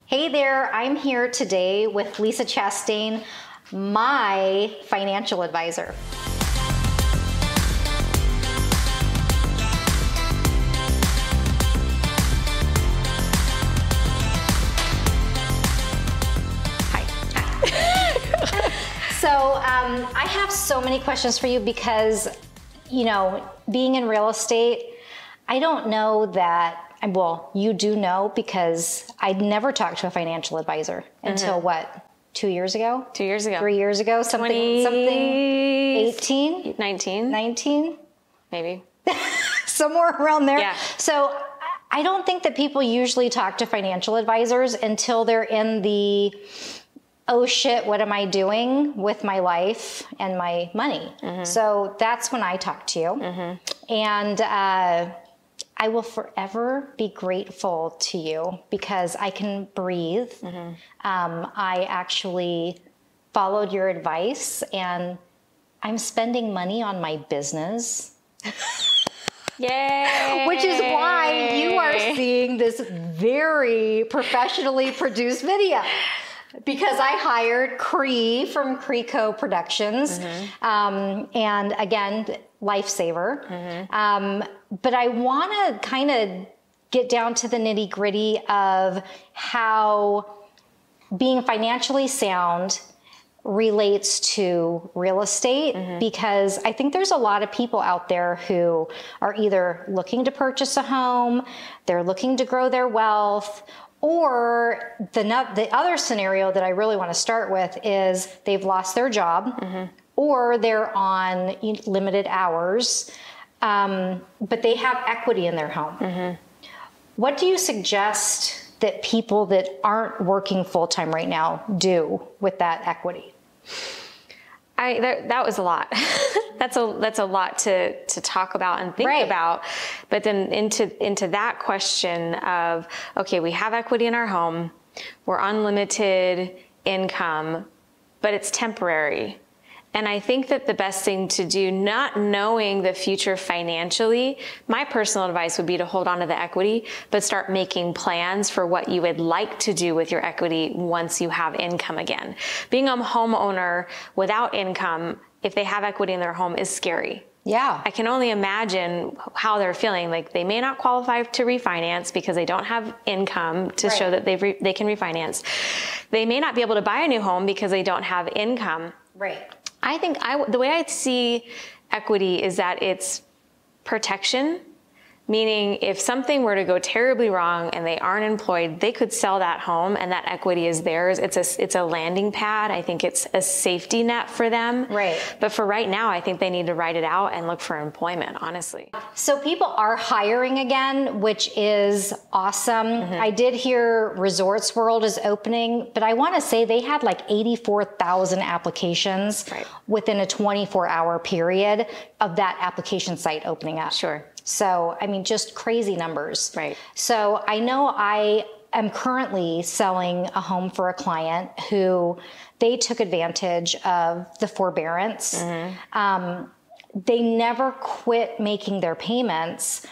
Hey there, I'm here today with Lisa Chastain, my financial advisor. So I have so many questions for you because, you know, being in real estate, I don't know that, well, you do know because I'd never talked to a financial advisor until what, 2 years ago? 2 years ago. 3 years ago? Something 18? 19? 19? Maybe. Somewhere around there. Yeah. So I don't think that people usually talk to financial advisors until they're in the, oh shit, what am I doing with my life and my money? So that's when I talk to you. And I will forever be grateful to you because I can breathe. I actually followed your advice and I'm spending money on my business. Yay! Which is why you are seeing this very professionally produced video. Because I hired Cree from Creeco Productions, and again, lifesaver. But I want to kind of get down to the nitty gritty of how being financially sound relates to real estate, because I think there's a lot of people out there who are either looking to purchase a home, they're looking to grow their wealth, or the other scenario that I really want to start with is they've lost their job or they're on limited hours, but they have equity in their home. What do you suggest that people that aren't working full-time right now do with that equity? That was a lot. That's a lot to talk about and think about. But then into that question of, okay, we have equity in our home, we're unlimited income, but it's temporary. And I think that the best thing to do, not knowing the future financially, my personal advice would be to hold on to the equity, but start making plans for what you would like to do with your equity once you have income again. Being a homeowner without income, if they have equity in their home, is scary. Yeah. I can only imagine how they're feeling. Like they may not qualify to refinance because they don't have income to show that they can refinance. They may not be able to buy a new home because they don't have income. Right. I think the way I see equity is that it's protection, meaning if something were to go terribly wrong and they aren't employed, they could sell that home and that equity is theirs. It's a landing pad. I think it's a safety net for them. Right. But for right now, I think they need to write it out and look for employment, honestly. So people are hiring again, which is awesome. I did hear Resorts World is opening, but I want to say they had like 84,000 applications within a 24-hour period of that application site opening up. Sure. So, I mean, just crazy numbers. Right. So I know I am currently selling a home for a client who they took advantage of the forbearance. They never quit making their payments,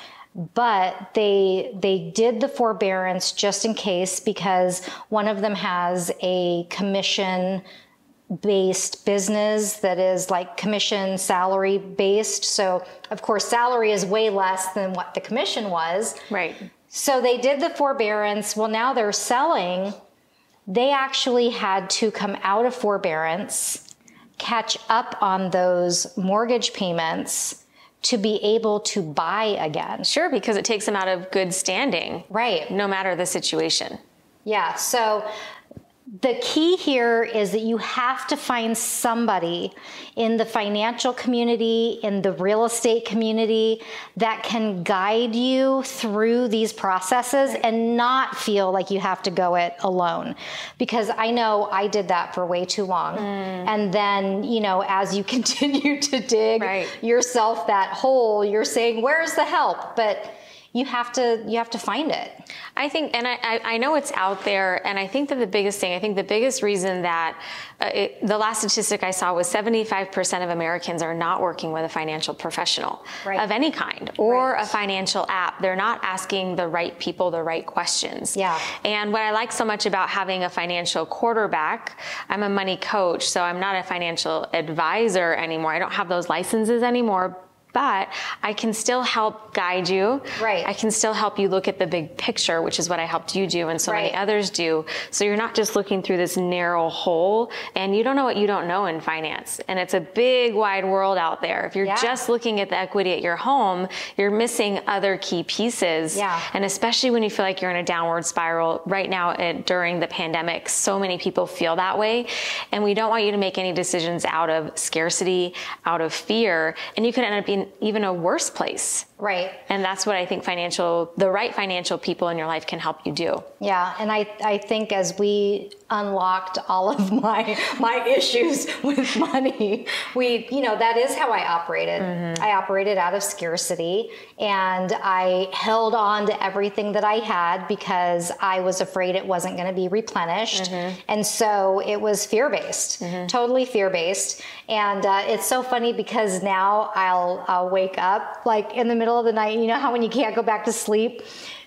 but they did the forbearance just in case because one of them has a commission-based business that is like commission salary based. So of course salary is way less than what the commission was. Right. So they did the forbearance. Well, now they're selling. They actually had to come out of forbearance, catch up on those mortgage payments to be able to buy again. Sure, because it takes them out of good standing. Right. No matter the situation. Yeah. So the key here is that you have to find somebody in the financial community, in the real estate community that can guide you through these processes and not feel like you have to go it alone. Because I know I did that for way too long. And then, you know, as you continue to dig yourself that hole, you're saying, where's the help? But you have to find it. I think, and I know it's out there, and I think that the biggest reason that the last statistic I saw was 75% of Americans are not working with a financial professional of any kind, or a financial app. They're not asking the right people the right questions. Yeah. And what I like so much about having a financial quarterback, I'm a money coach, so I'm not a financial advisor anymore. I don't have those licenses anymore. But I can still help guide you. Right. I can still help you look at the big picture, which is what I helped you do and so many others do. So you're not just looking through this narrow hole, and you don't know what you don't know in finance. And it's a big, wide world out there. If you're just looking at the equity at your home, you're missing other key pieces. Yeah. And especially when you feel like you're in a downward spiral right now during the pandemic, so many people feel that way. And we don't want you to make any decisions out of scarcity, out of fear, and you could end up being even a worse place. Right. And that's what I think the right financial people in your life can help you do. Yeah. And I think as we unlocked all of my issues with money, that is how I operated. Mm-hmm. I operated out of scarcity, and I held on to everything that I had because I was afraid it wasn't going to be replenished. Mm-hmm. And so it was fear-based, totally fear-based. And it's so funny because now I'll wake up like in the middle of the night. You know how when you can't go back to sleep,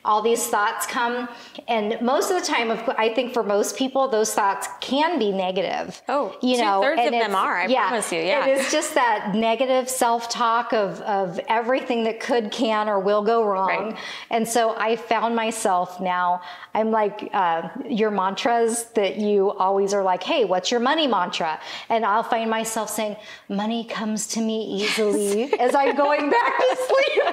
all these thoughts come, and most of the time, I think for most people, those thoughts can be negative. Oh, 2/3 of them are. I promise you. Yeah, it is just that negative self-talk of everything that could, can, or will go wrong. Right. And so I found myself now. I'm like your mantras that you always are like, hey, what's your money mantra? And I'll find myself saying, money comes to me easily as I'm going back to sleep.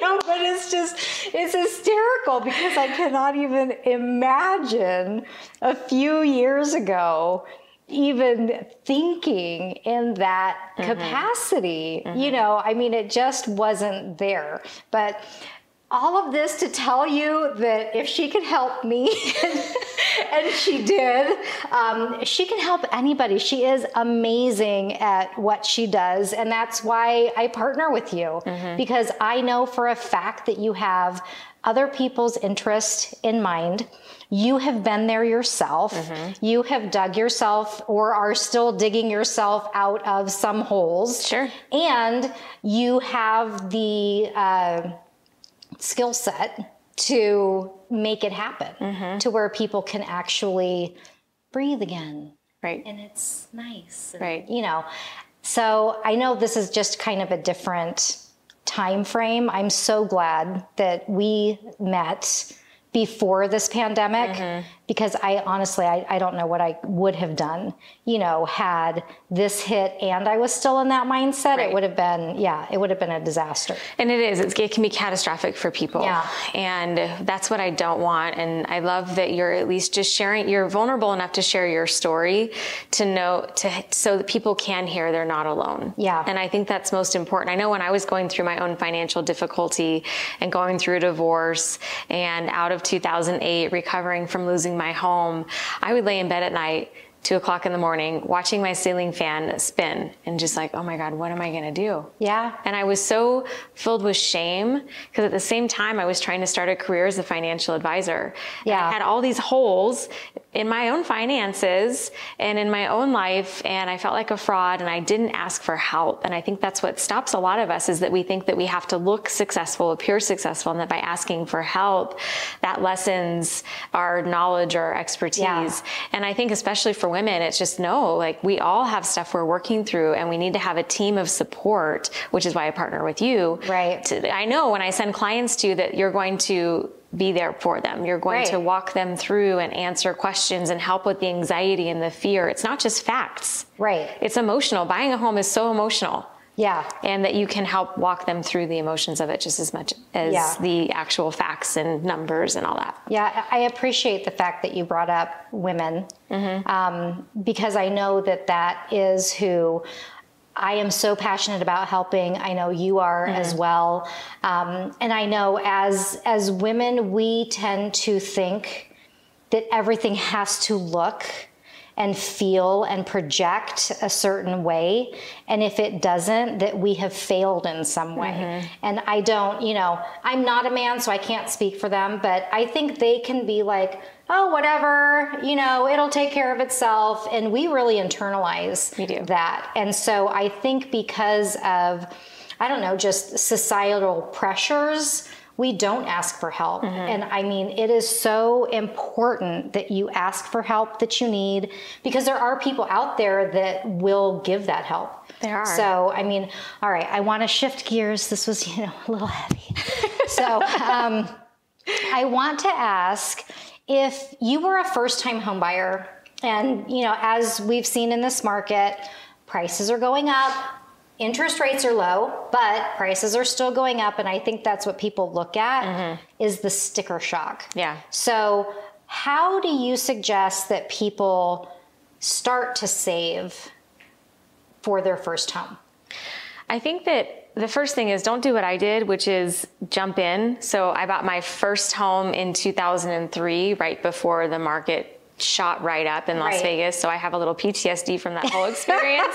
But it's hysterical because I cannot even imagine a few years ago even thinking in that capacity. It just wasn't there. But all of this to tell you that if she could help me, and she did, she can help anybody. She is amazing at what she does. And that's why I partner with you, because I know for a fact that you have other people's interest in mind. You have been there yourself. You have dug yourself, or are still digging yourself out of some holes. Sure. And you have the skill set to make it happen, to where people can actually breathe again. Right. And it's nice. Right. So I know this is just kind of a different time frame. I'm so glad that we met before this pandemic, because I honestly, I don't know what I would have done, had this hit and I was still in that mindset. Right. It would have been a disaster. And it can be catastrophic for people. Yeah. And that's what I don't want. And I love that you're at least just sharing, you're vulnerable enough to share your story so that people can hear they're not alone. Yeah. And I think that's most important. I know when I was going through my own financial difficulty and going through a divorce and out of 2008, recovering from losing my home, I would lay in bed at night, 2:00 in the morning, watching my ceiling fan spin and just like, oh my God, what am I going to do? Yeah. And I was so filled with shame because at the same time I was trying to start a career as a financial advisor. Yeah. I had all these holes in my own finances and in my own life, and I felt like a fraud, and I didn't ask for help. And I think that's what stops a lot of us, is that we think that we have to look successful, appear successful, and that by asking for help, that lessens our knowledge or expertise. Yeah. And I think especially for women, it's just we all have stuff we're working through, and we need to have a team of support, which is why I partner with you. Right. I know when I send clients to you that you're going to be there for them. You're going to walk them through and answer questions and help with the anxiety and the fear. It's not just facts. Right. It's emotional. Buying a home is so emotional. Yeah. And that you can help walk them through the emotions of it just as much as the actual facts and numbers and all that. Yeah. I appreciate the fact that you brought up women, because I know that is who I am so passionate about helping. I know you are as well. And I know as women, we tend to think that everything has to look and feel and project a certain way. And if it doesn't, that we have failed in some way. And I don't, you know, I'm not a man, so I can't speak for them, but I think they can be like, oh, whatever, you know, it'll take care of itself. And we really internalize that. And so I think because of, I don't know, just societal pressures, we don't ask for help. And I mean, it is so important that you ask for help that you need, because there are people out there that will give that help. There are. So, I mean, all right, I want to shift gears. This was, you know, a little heavy. So I want to ask, if you were a first-time home buyer, and, you know, as we've seen in this market, prices are going up, interest rates are low, but prices are still going up. And I think that's what people look at is the sticker shock. Yeah. So how do you suggest that people start to save for their first home? I think that the first thing is, don't do what I did, which is jump in. So I bought my first home in 2003, right before the market shot right up in Las Vegas. So I have a little PTSD from that whole experience.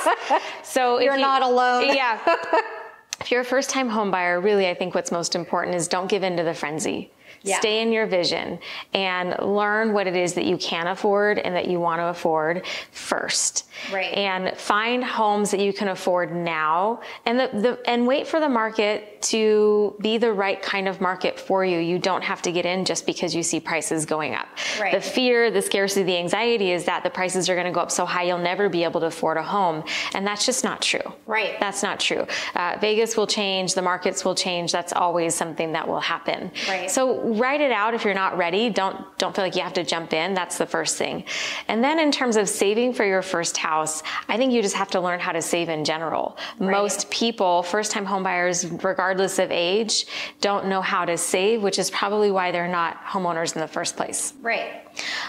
So you're not alone. Yeah. If you're a first-time home buyer, really, I think what's most important is don't give in to the frenzy. Yeah. Stay in your vision and learn what it is that you can afford and that you want to afford first. Right. And find homes that you can afford now, and and wait for the market to be the right kind of market for you. You don't have to get in just because you see prices going up. Right. The fear, the scarcity, the anxiety is that the prices are going to go up so high you'll never be able to afford a home. And that's just not true. Right. That's not true. Vegas will change. The markets will change. That's always something that will happen. Right. So write it out if you're not ready. Don't feel like you have to jump in. That's the first thing. And then in terms of saving for your first house, I think you just have to learn how to save in general. Right. Most people, first-time homebuyers, regardless of age, don't know how to save, which is probably why they're not homeowners in the first place. Right.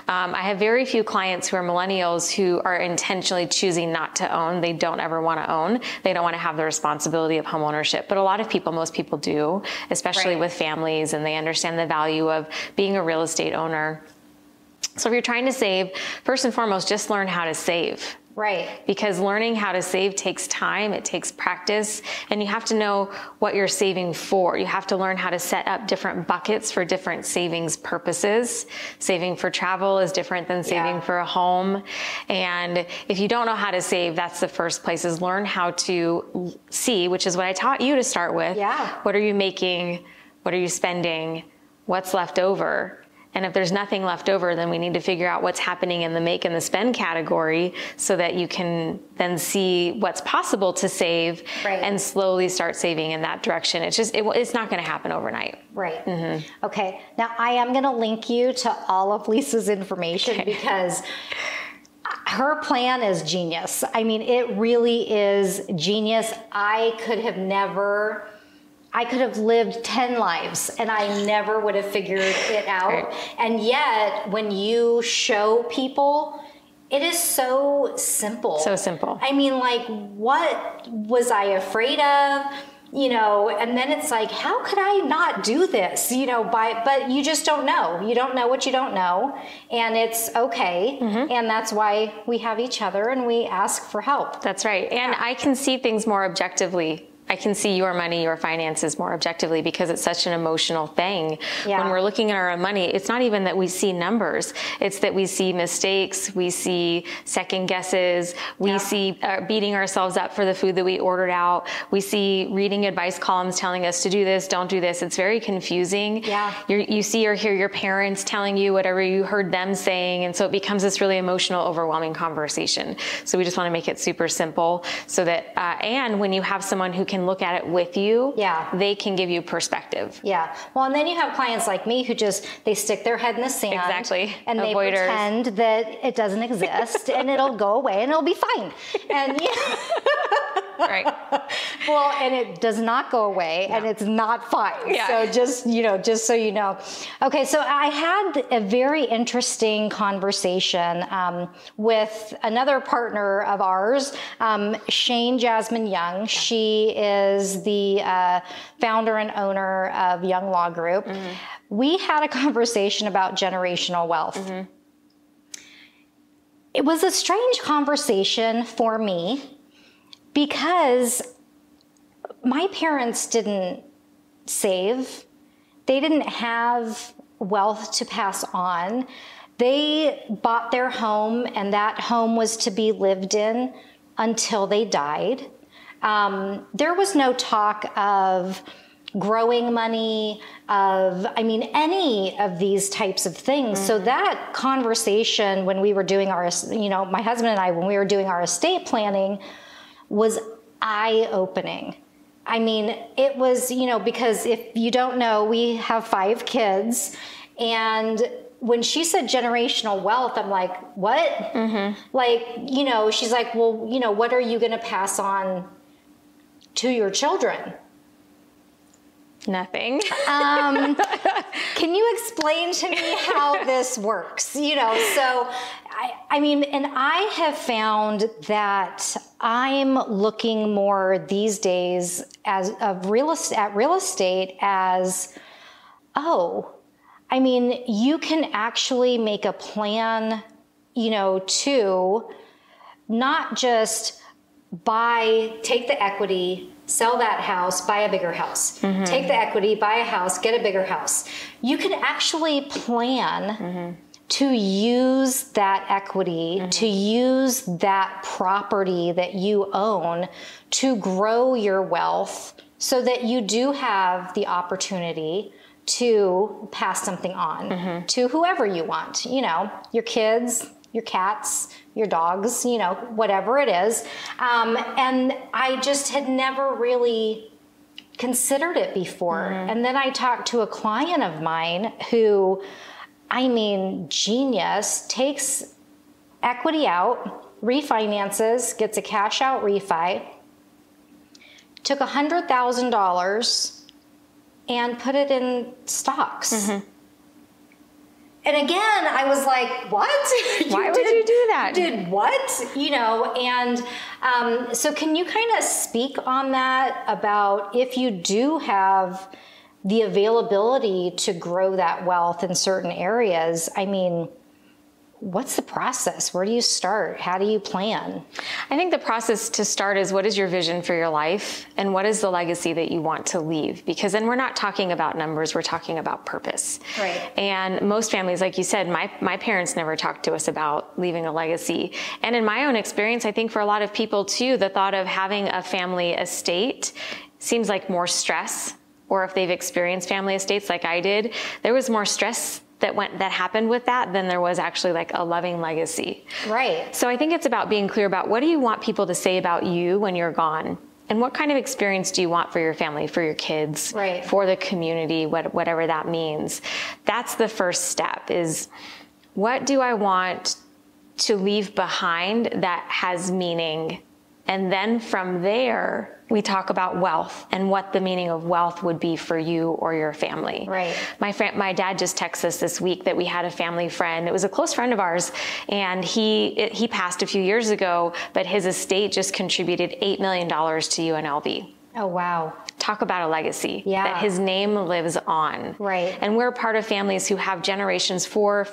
I have very few clients who are millennials who are intentionally choosing not to own. They don't ever want to own. They don't want to have the responsibility of home ownership. But a lot of people, most people do, especially with families, and they understand the value of being a real estate owner. So if you're trying to save, first and foremost, just learn how to save. Right. Because learning how to save takes time, it takes practice, and you have to know what you're saving for. You have to learn how to set up different buckets for different savings purposes. Saving for travel is different than saving for a home. And if you don't know how to save, that's the first place, is learn how to see, which is what I taught you to start with. Yeah. What are you making? What are you spending? What's left over? And if there's nothing left over, then we need to figure out what's happening in the make and the spend category so that you can then see what's possible to save and slowly start saving in that direction. It's just, it's not going to happen overnight. Right. Okay. Now I am going to link you to all of Lisa's information because her plan is genius. I mean, it really is genius. I could have lived 10 lives and I never would have figured it out. Right. And yet when you show people, it is so simple. So simple. I mean, like, what was I afraid of? You know, and then it's like, how could I not do this? You know, but you just don't know. You don't know what you don't know. And it's okay. And that's why we have each other and we ask for help. That's right. And I can see things more objectively. I can see your money, your finances more objectively because it's such an emotional thing. Yeah. When we're looking at our own money, it's not even that we see numbers. It's that we see mistakes, we see second guesses, we see beating ourselves up for the food that we ordered out. We see reading advice columns telling us to do this, don't do this. It's very confusing. Yeah. You see or hear your parents telling you whatever you heard them saying. And so it becomes this really emotional, overwhelming conversation. So we just want to make it super simple so that, and when you have someone who can look at it with you, they can give you perspective. Yeah. Well, and then you have clients like me who they stick their head in the sand. Exactly. And they pretend that it doesn't exist and it'll go away and it'll be fine. And right. Well, and it does not go away and it's not fine. Yeah. So just so you know. Okay. So I had a very interesting conversation with another partner of ours, Shane Jasmine Young. She is the founder and owner of Young Law Group. We had a conversation about generational wealth. It was a strange conversation for me because my parents didn't save. They didn't have wealth to pass on. They bought their home, and that home was to be lived in until they died. There was no talk of growing money, any of these types of things. So that conversation when we were doing our, my husband and I, when we were doing our estate planning, was eye-opening. I mean, it was, because if you don't know, we have 5 kids, and when she said generational wealth, I'm like, what? Like, she's like, well, what are you going to pass on to your children? Nothing. Can you explain to me how this works? So and I have found that I'm looking more these days at real estate as, you can actually make a plan, to not just take the equity, sell that house, buy a bigger house. Take the equity, buy a house, get a bigger house. You can actually plan to use that equity, to use that property that you own to grow your wealth so that you do have the opportunity to pass something on to whoever you want, your kids, your cats, your dogs, whatever it is. And I just had never really considered it before. And then I talked to a client of mine who, genius, takes equity out, refinances, gets a cash out refi, took $100,000 and put it in stocks. And again, I was like, what? Why would you do that? Did what? So can you kind of speak on that about if you do have the availability to grow that wealth in certain areas? What's the process? Where do you start? How do you plan? I think the process to start is, what is your vision for your life and what is the legacy that you want to leave? Because then we're not talking about numbers, we're talking about purpose. Right. And most families, like you said, my parents never talked to us about leaving a legacy. And in my own experience, I think for a lot of people too, the thought of having a family estate seems like more stress, or if they've experienced family estates like I did, there was more stress that happened with that than there was actually like a loving legacy. Right. So I think it's about being clear about, what do you want people to say about you when you're gone? And what kind of experience do you want for your family, for your kids, right, for the community, whatever that means? That's the first step, is what do I want to leave behind that has meaning? And then from there, we talk about wealth and what the meaning of wealth would be for you or your family. Right. My dad just texted us this week that we had a family friend. It was a close friend of ours, and he passed a few years ago, but his estate just contributed $8 million to UNLV. Oh, wow. Talk about a legacy. Yeah. That his name lives on. Right. And we're part of families who have generations, four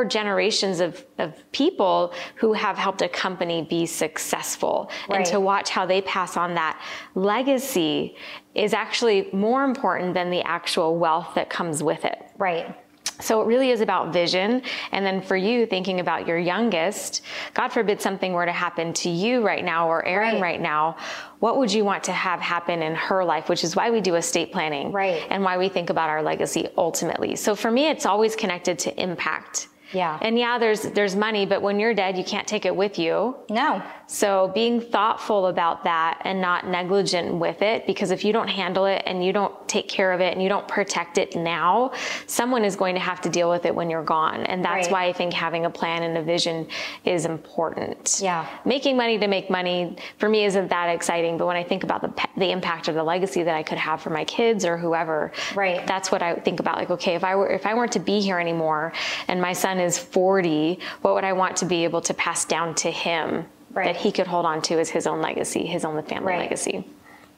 generations of people who have helped a company be successful. Right. And to watch how they pass on that legacy is actually more important than the actual wealth that comes with it. Right. So it really is about vision. And then for you, thinking about your youngest, God forbid something were to happen to you right now or Erin right now, what would you want to have happen in her life? Which is why we do estate planning. Right. And why we think about our legacy ultimately. So for me, it's always connected to impact. Yeah. And yeah, there's money, but when you're dead, you can't take it with you. No. So being thoughtful about that and not negligent with it, because if you don't handle it and you don't take care of it and you don't protect it now, someone is going to have to deal with it when you're gone. And that's why I think having a plan and a vision is important. Yeah. Making money to make money for me isn't that exciting, but when I think about the impact of the legacy that I could have for my kids or whoever, that's what I think about. Like, okay, if I weren't to be here anymore and my son is 40, what would I want to be able to pass down to him that he could hold on to as his own legacy, his own family legacy?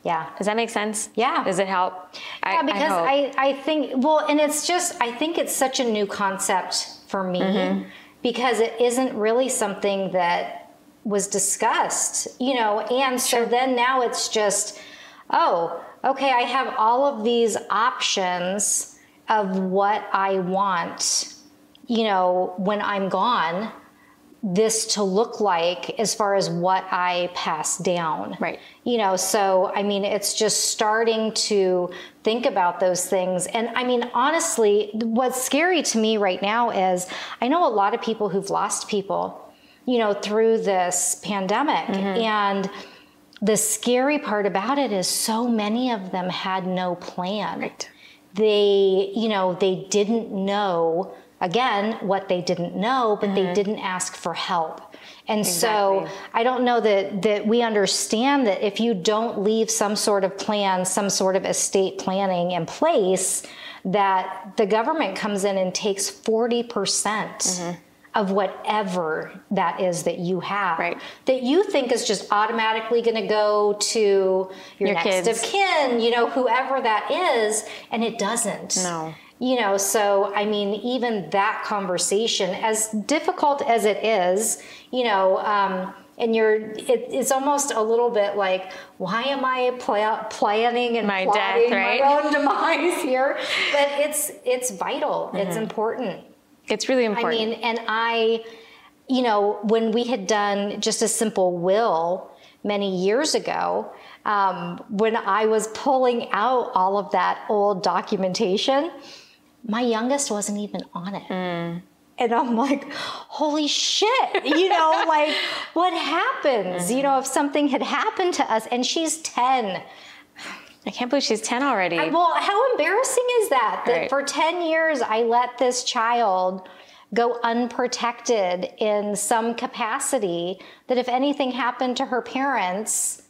Yeah. Does that make sense? Yeah. Does it help? Yeah, because I think, well, and it's just, I think it's such a new concept for me because it isn't really something that was discussed, you know, and so then now it's just, oh, okay, I have all of these options of what I want, you know, when I'm gone, this to look like as far as what I pass down. Right. You know, so, I mean, it's just starting to think about those things. And I mean, honestly, what's scary to me right now is I know a lot of people who've lost people, you know, through this pandemic. And the scary part about it is so many of them had no plan. Right. They, you know, they didn't know, again, what they didn't know, but they didn't ask for help. And so I don't know that we understand that if you don't leave some sort of plan, some sort of estate planning in place, that the government comes in and takes 40% of whatever that is that you have, that you think is just automatically going to go to your next kids. of kin, you know, whoever that is, and it doesn't. No. You know, so, I mean, even that conversation, as difficult as it is, you know, and it's almost a little bit like, why am I planning and my plotting death, right? my own demise here? But it's vital. It's important. It's really important. I mean, and you know, when we had done just a simple will many years ago, when I was pulling out all of that old documentation, my youngest wasn't even on it. And I'm like, holy shit, you know, like what happens, you know, if something had happened to us, and she's 10. I can't believe she's 10 already. Well, how embarrassing is that? That for 10 years, I let this child go unprotected in some capacity, that if anything happened to her parents,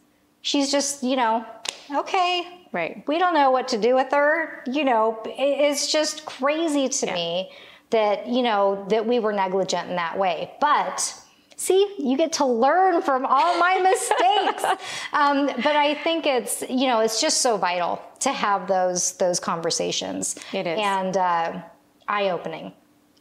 she's just, you know, okay. Right. We don't know what to do with her. You know, it's just crazy to me that, you know, that we were negligent in that way. But see, you get to learn from all my mistakes. But I think it's, you know, it's just so vital to have those conversations. It is. And eye-opening.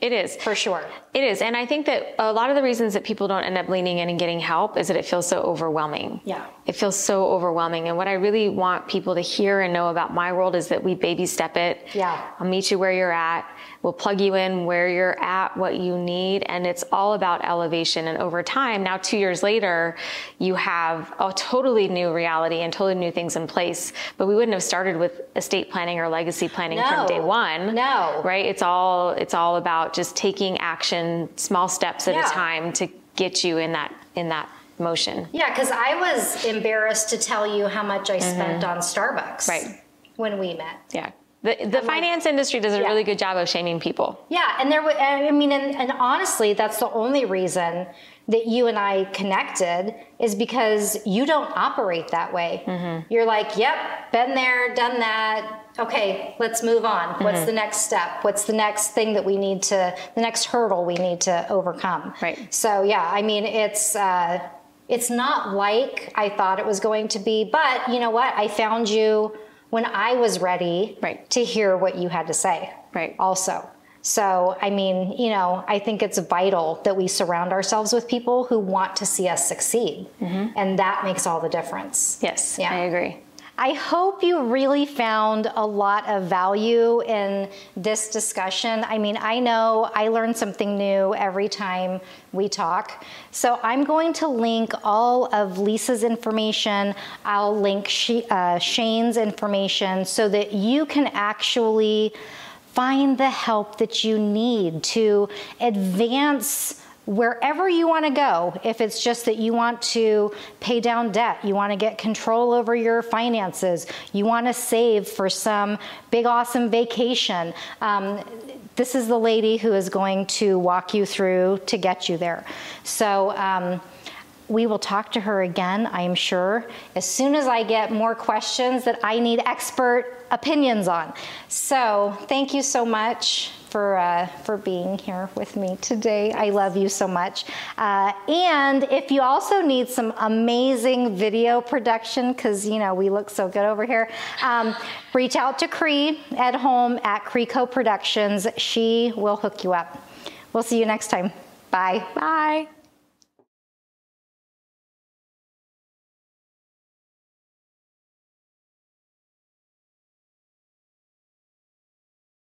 It is. For sure. It is. And I think that a lot of the reasons that people don't end up leaning in and getting help is that it feels so overwhelming. Yeah. It feels so overwhelming. And what I really want people to hear and know about my world is that we baby step it. Yeah. I'll meet you where you're at. We'll plug you in where you're at, what you need. And it's all about elevation. And over time, now 2 years later, you have a totally new reality and totally new things in place. But we wouldn't have started with estate planning or legacy planning from day one. No. Right? It's all about just taking action, small steps at a time to get you in that motion. Yeah, because I was embarrassed to tell you how much I spent on Starbucks when we met. Yeah. The finance industry does a really good job of shaming people. Yeah, and and honestly, that's the only reason that you and I connected, is because you don't operate that way. You're like, yep, been there, done that. Okay, let's move on. What's the next step? What's the next thing that the next hurdle we need to overcome? Right. So yeah, I mean, it's not like I thought it was going to be, but you know what? I found you when I was ready to hear what you had to say. Right. Also. So, I mean, you know, I think it's vital that we surround ourselves with people who want to see us succeed. And that makes all the difference. Yes, I agree. I hope you really found a lot of value in this discussion. I mean, I know I learn something new every time we talk. So I'm going to link all of Lisa's information. I'll link Shane's information so that you can actually find the help that you need to advance wherever you want to go. If it's just that you want to pay down debt, you want to get control over your finances, you want to save for some big awesome vacation, this is the lady who is going to walk you through to get you there. So we will talk to her again, I am sure, as soon as I get more questions that I need expert opinions on. So thank you so much for being here with me today. I love you so much. And if you also need some amazing video production, because you know we look so good over here, reach out to Cree at home at Creeco Productions. She will hook you up. We'll see you next time. Bye. Bye.